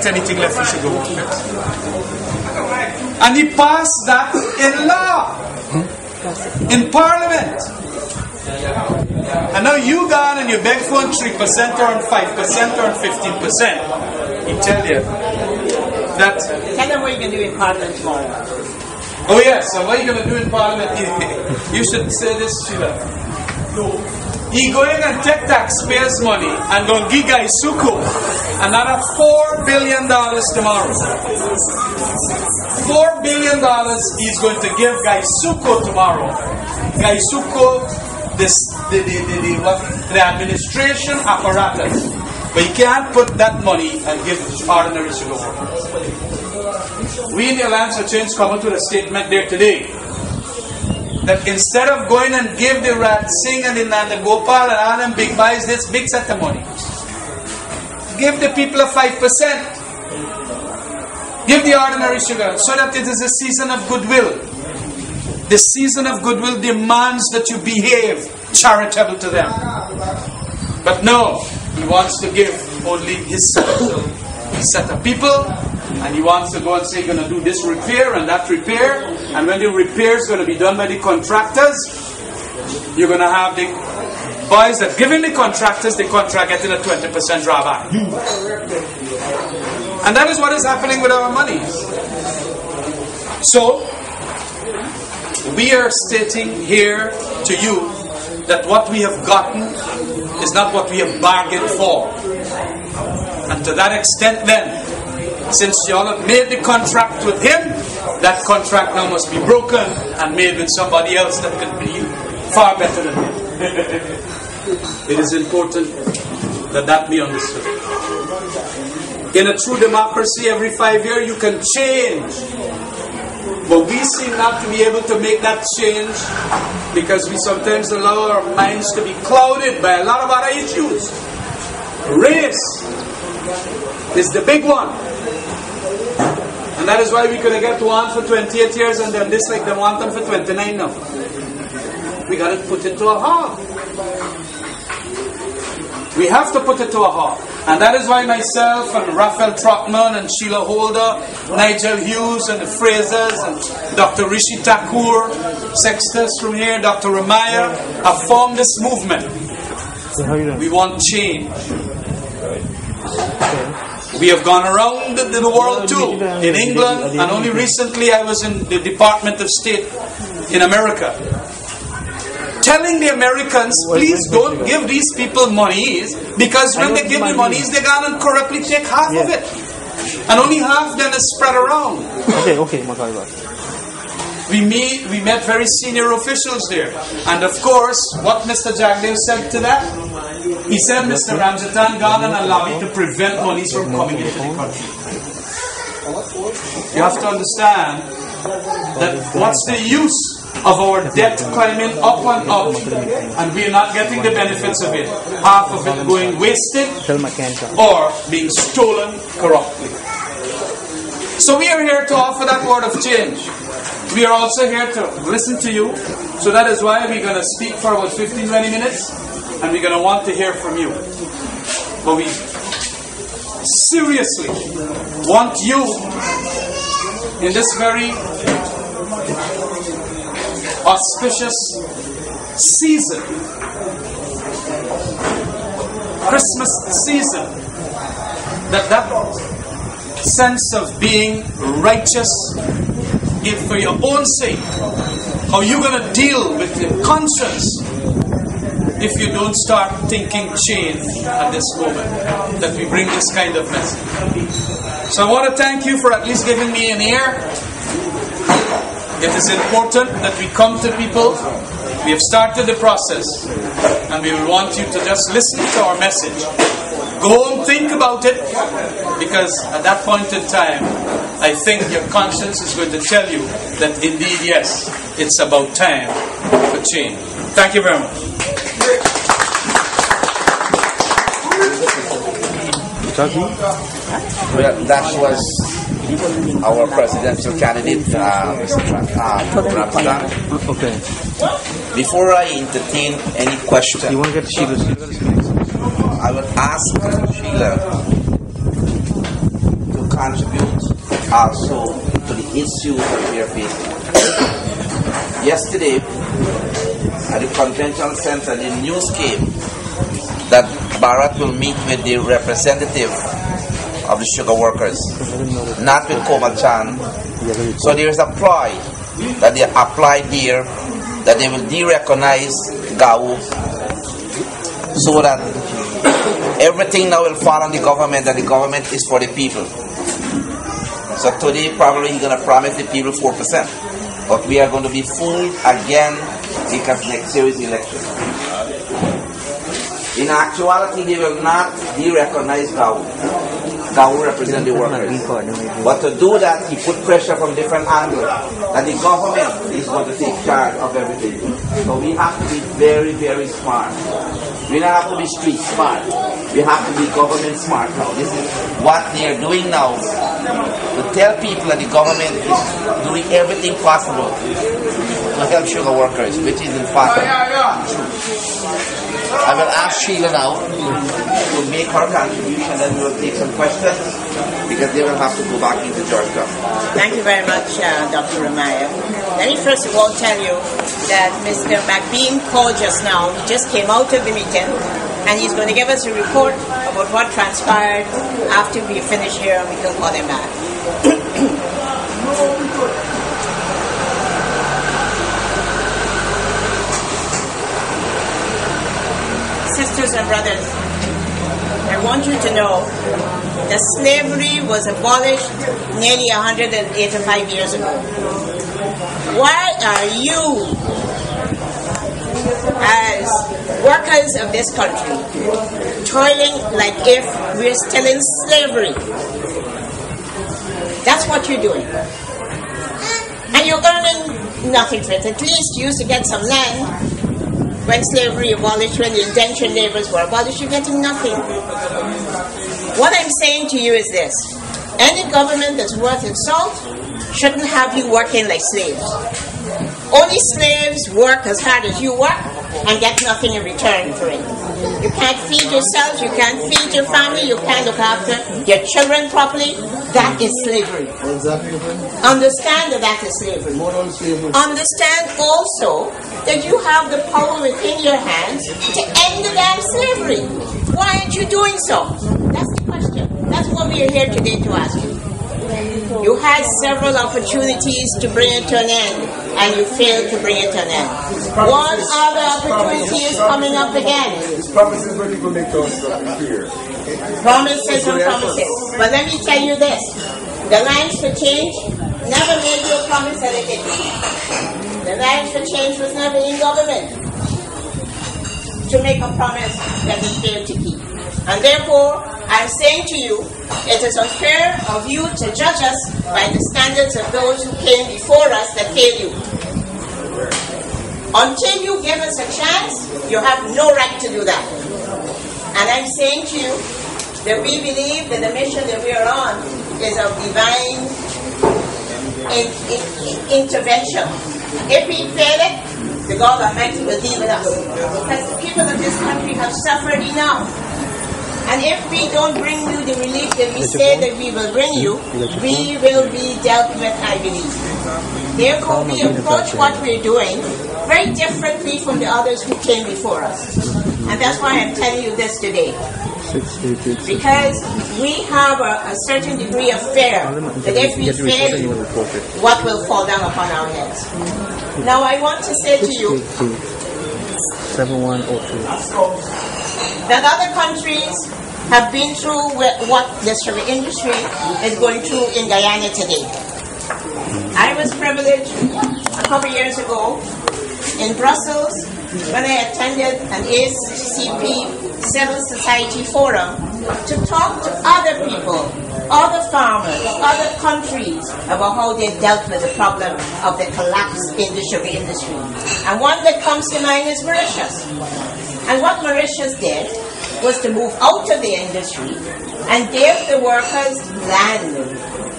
anything left, we should go. And he passed that in law, in Parliament. And now you go on and you beg for 3% or 5% or 15%. He tell you that. Tell them what you're going to do in Parliament tomorrow. Oh yes, so what are you going to do in Parliament? You should say this, Sheila. He going and take taxpayers' money and going to give Guy Suko another $4 billion tomorrow. $4 billion he's going to give Guy Suko tomorrow. Guy Suko, the administration apparatus. But you can't put that money and give ordinary sugar. We in the Alliance for Change come to the statement there today that instead of going and give the Rat Singh and the Nanda Gopal and all them big buys this big set of money, give the people a 5%. Give the ordinary sugar so that it is a season of goodwill. The season of goodwill demands that you behave charitable to them. But no, he wants to give only his special set of people, and he wants to go and say, you're going to do this repair and that repair, and when the repair is going to be done by the contractors, you're going to have the boys that giving the contractors the contract getting a 20% drawback. And that is what is happening with our money. So, we are stating here to you that what we have gotten is not what we have bargained for. And to that extent then, since you all have made the contract with him, that contract now must be broken and made with somebody else that could be far better than him. It is important that that be understood. In a true democracy, every 5 years you can change. But we seem not to be able to make that change because we sometimes allow our minds to be clouded by a lot of other issues. Race is the big one. And that is why we could get one for 28 years and then this like they want them for 29 now. We got to put it to a halt. We have to put it to a halt. And that is why myself and Raphael Trotman and Sheila Holder, Nigel Hughes and the Frasers and Dr. Rishi Thakur, Sextus from here, Dr. Ramaya, have formed this movement. We want change. We have gone around the world too, in England, and only recently I was in the Department of State in America, telling the Americans, please don't give these people monies, because when they give the monies, they're going to corruptly take half of it. And only half then is spread around. We met very senior officials there. And of course, what Mr. Jagdev said to that? He said, Mr. Ramjatan gone and lobby to prevent monies from coming into the country. You have to understand that what's the use of our debt climbing up and up, and we are not getting the benefits of it. Half of it going wasted or being stolen corruptly. So we are here to offer that word of change. We are also here to listen to you. So that is why we're going to speak for about 15-20 minutes, and we're going to want to hear from you. But we seriously want you in this very auspicious season, Christmas season, that sense of being righteous, give for your own sake. How are you going to deal with your conscience if you don't start thinking change at this moment, that we bring this kind of message? So I want to thank you for at least giving me an ear. It is important that we come to people. We have started the process, and we will want you to just listen to our message. Go home, think about it, because at that point in time, I think your conscience is going to tell you that indeed, yes, it's about time for change. Thank you very much. Well, that was our presidential candidate, Mr. Ramjatan. Okay. Before I entertain any question, You want to get Sheila? I would ask Sheila to contribute also to the issues that we are facing. Yesterday, at the convention center, the news came that Bharat will meet with the representative of the sugar workers, not with Komachan. So there is a ploy that they applied there that they will de-recognize Gao so that everything now will fall on the government and the government is for the people. So today probably he's going to promise the people 4%. But we are going to be fooled again because next year is the election. In actuality, they will not de-recognize Gao. Gao represent the workers. But to do that, he put pressure from different angles that the government is going to take charge of everything. So we have to be very, very smart. We don't have to be street smart. We have to be government smart now. This is what they are doing now. To tell people that the government is doing everything possible to help sugar workers, which is in fact true. I will ask Sheila now to make her contribution, and we will take some questions because they will have to go back into Georgia. Thank you very much, Dr. Ramaya. Let me first of all tell you that Mr. McBean called just now. He just came out of the meeting, and he's going to give us a report about what transpired after we finish here, and we can call him back. Sisters and brothers, I want you to know that slavery was abolished nearly 185 years ago. Why are you, as workers of this country, toiling like if we're still in slavery? That's what you're doing. And you're earning nothing for it. At least you used to get some land. When slavery abolished, when the indentured laborers were abolished, you're getting nothing. What I'm saying to you is this. Any government that's worth its salt shouldn't have you working like slaves. Only slaves work as hard as you work and get nothing in return for it. You can't feed yourselves, you can't feed your family, you can't look after your children properly. That is slavery. Understand that is slavery. Understand also that you have the power within your hands to end the damn slavery. Why aren't you doing so? That's the question. That's what we are here today to ask you. You had several opportunities to bring it to an end, and you failed to bring it to an end. One other opportunity is coming up again. These promises where people make us fear. Promises and promises. But let me tell you this. The Lines for Change never made you a promise that it didn't. The Lines for Change was never in government to make a promise that it failed to keep. And therefore, I'm saying to you, it is unfair of you to judge us by the standards of those who came before us that failed you. Until you give us a chance, you have no right to do that. And I'm saying to you that we believe that the mission that we are on is of divine intervention. If we fail it, the God Almighty will deal with us. Because the people of this country have suffered enough. And if we don't bring you the relief that we say that we will bring you, we will be dealt with, I believe. Therefore, we approach what we're doing very differently from the others who came before us. And that's why I'm telling you this today. Because we have a certain degree of fear that if we fail, what will fall down upon our heads. Now I want to say to you that other countries have been through what the sugar industry is going through in Guyana today. I was privileged a couple years ago in Brussels when I attended an ACP Civil Society Forum to talk to other people, other farmers, other countries about how they dealt with the problem of the collapse in the sugar industry. And one that comes to mind is Mauritius. And what Mauritius did was to move out of the industry and give the workers land,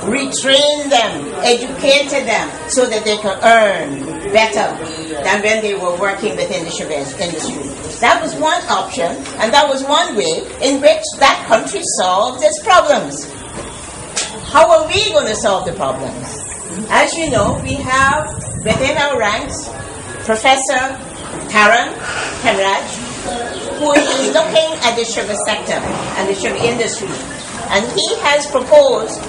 retrain them, educated them so that they could earn better than when they were working within the sugar industry. That was one option, and that was one way in which that country solved its problems. How are we going to solve the problem? As you know, we have within our ranks Professor Karan Hemraj, who is looking at the sugar sector and the sugar industry. And he has proposed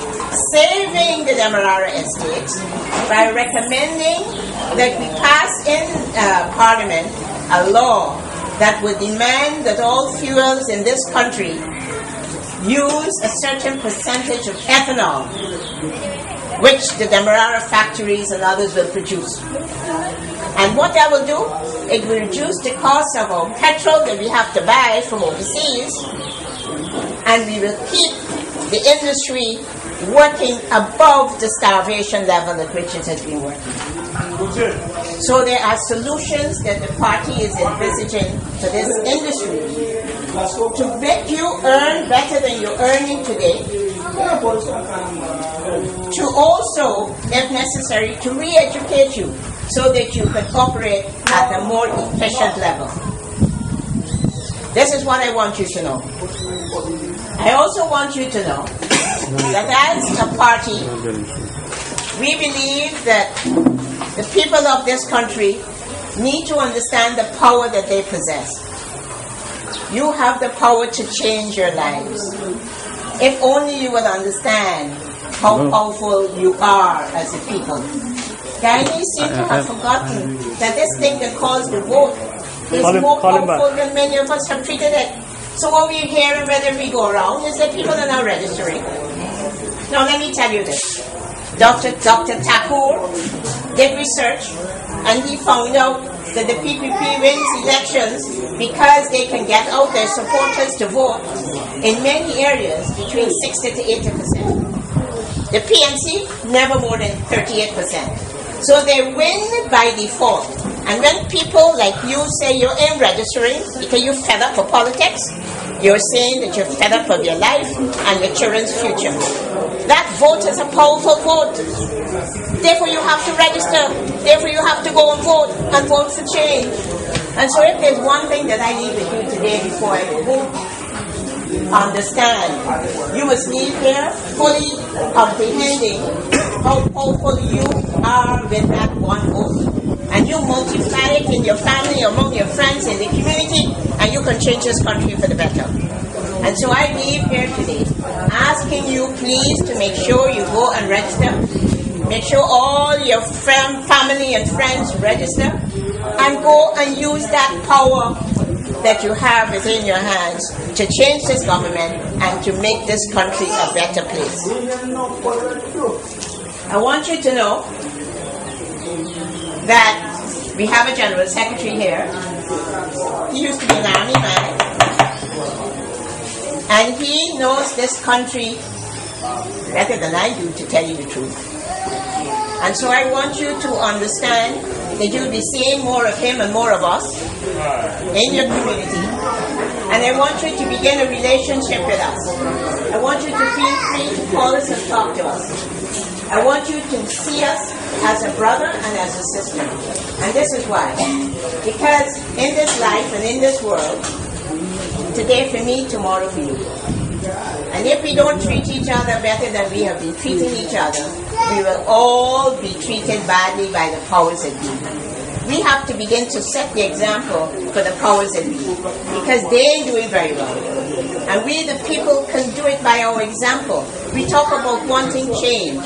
saving the Demerara estates by recommending that we pass in Parliament a law that would demand that all fuels in this country use a certain percentage of ethanol, which the Demerara factories and others will produce. And what that will do, it will reduce the cost of our petrol that we have to buy from overseas, and we will keep the industry working above the starvation level at which it has been working. So there are solutions that the party is envisaging for this industry to make you earn better than you're earning today, to also, if necessary, to re-educate you so that you can operate at a more efficient level. This is what I want you to know. I also want you to know that as a party, we believe that the people of this country need to understand the power that they possess. You have the power to change your lives. If only you will understand how powerful you are as a people. Guyanese seem to have forgotten that this thing that calls the vote is more powerful than many of us have treated it. So what we hear and whether we go around is that people are now registering. Now let me tell you this. Dr. Thakur did research and he found out that the PPP wins elections because they can get out their supporters to vote in many areas between 60 to 80%. The PNC never more than 38%. So they win by default. And when people like you say you ain't registering because you're fed up with politics, you're saying that you're fed up of your life and your children's future. That vote is a powerful vote. Therefore you have to register. Therefore you have to go and vote for change. And so if there's one thing that I leave with you today before I go home, understand, you must leave here fully comprehending how powerful you are with that one vote. And you multiply it in your family, among your friends, in the community, and you can change this country for the better. And so I leave here today asking you please to make sure you go and register. Make sure all your family and friends register, and go and use that power that you have within your hands to change this government and to make this country a better place. I want you to know that we have a general secretary here. He used to be an army man, and he knows this country better than I do, to tell you the truth. And so I want you to understand that you'll be seeing more of him and more of us in your community. And I want you to begin a relationship with us. I want you to feel free to call us and talk to us. I want you to see us as a brother and as a sister. And this is why. Because in this life and in this world, today for me, tomorrow for you. And if we don't treat each other better than we have been treating each other, we will all be treated badly by the powers that be. We have to begin to set the example for the powers that be, because they ain't doing very well. And we the people can do it by our example. We talk about wanting change.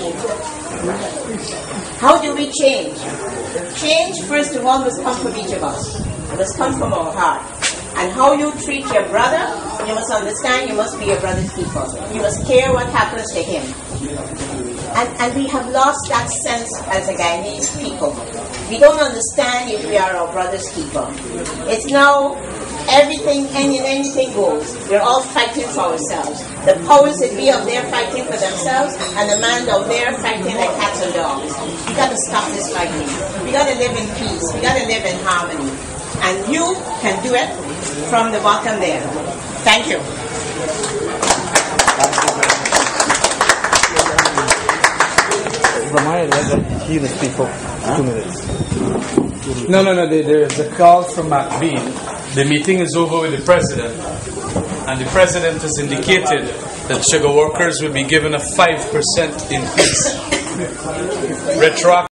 How do we change? Change, first of all, must come from each of us. It must come from our heart. And how you treat your brother, you must understand you must be your brother's keeper. You must care what happens to him. And we have lost that sense as a Guyanese people. We don't understand if we are our brother's keeper. It's now everything, anything goes. We're all fighting for ourselves. The powers that be out there fighting for themselves, and the man out there fighting like cats and dogs. We got to stop this fighting. We got to live in peace. We got to live in harmony. And you can do it from the bottom there. Thank you. People. 2 minutes. No. There's a call from Matt B. The meeting is over with the president. And the President has indicated that sugar workers will be given a 5% increase. Retroactive